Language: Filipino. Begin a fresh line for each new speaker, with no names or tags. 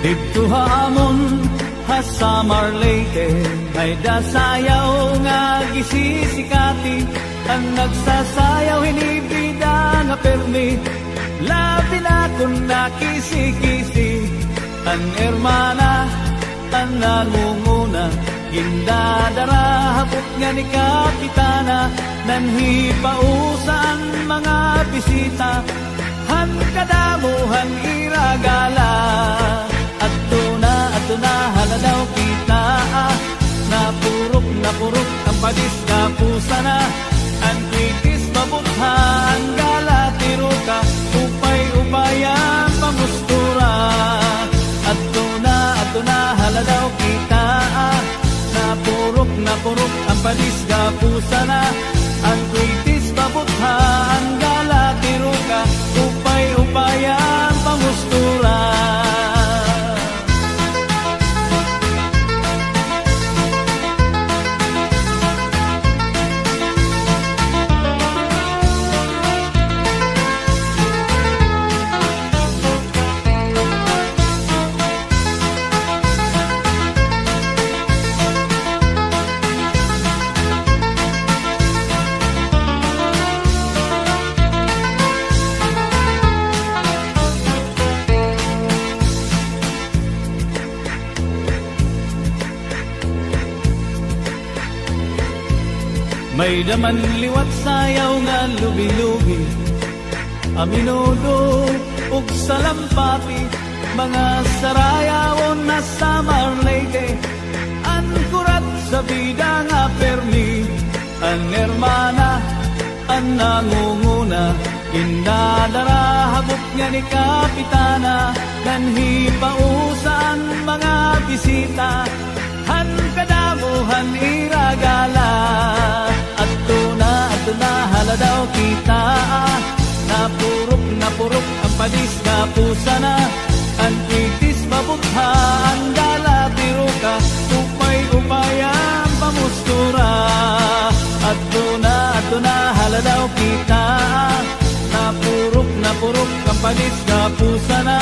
Dito hamon ha Samar Leyte, ay dasayaw nga gisisikati, ang nagsasayaw hinibida nga permi, labi na kung nakisi-kisi, ang hermana, ang nangunguna, gindadara hapot nga ni Kapitana, nanhipausan mga bisita, han kadamuhan iragala. Ato na haladaw kita, napurok ang padis ka pusa na, ang kritis mabutha ang gala tiro ka, upay-upayang pamustura. Ato na haladaw kita, napurok ang padis ka pusa na, ang kritis mabutha ang gala tiro ka, upay-upayang pamustura. May daman liwat sayaw nga lubi-lubi, aminudo ug salampati, mga sarayawon na Samar Leyte, ang kurat sa bida nga permi, ang hermana, ang nangunguna, indadara habot nga ni Kapitana, nanhipausan mga bisita, han kadamuhan iragala. Ato na haladaw kita, napurok ang padis ka pusa na, ang kritis mabutha ang gala tiro ka, upay-upayang pamustura. Ato na haladaw kita, napurok ang padis ka pusa na,